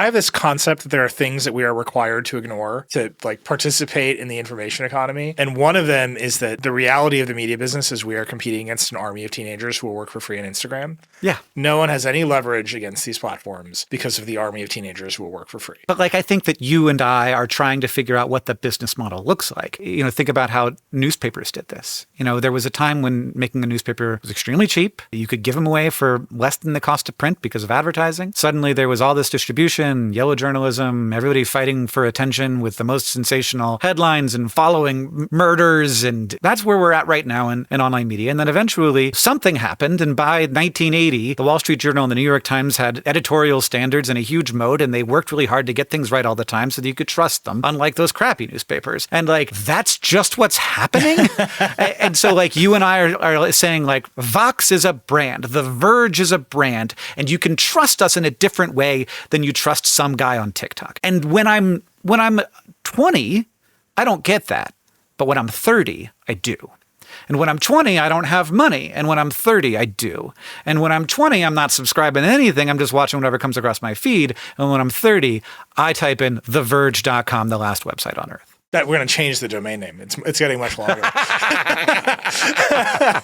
have this concept that there are things that we are required to ignore to like participate in the information economy. And one of them is that the reality of the media business is we are competing against an army of teenagers who will work for free on Instagram. Yeah. No one has any leverage against these platforms because of the army of teenagers who will work for free. But like, I think that you and I are trying to figure out what the business model looks like. Think about how newspapers did this. There was a time when making a newspaper was extremely cheap. You could give them away for less than the cost of print because of advertising. Suddenly there was all this distribution, yellow journalism, everybody fighting for attention with the most sensational headlines and following murders. And that's where we're at right now in online media. And then eventually something happened. And by 1980, the Wall Street Journal and the New York Times had editorial standards and a huge moat, and they worked really hard to get things right all the time so that you could trust them, unlike those crappy newspapers. And like, that's just what's happening. And so like you and I are saying like Vox is a brand, The Verge is a brand, and you can trust us in a different way than you trust some guy on TikTok. And when I'm 20, I don't get that. But when I'm 30, I do. And when I'm 20, I don't have money. And when I'm 30, I do. And when I'm 20, I'm not subscribing to anything. I'm just watching whatever comes across my feed. And when I'm 30, I type in theverge.com, the last website on earth. That we're going to change the domain name. It's getting much longer.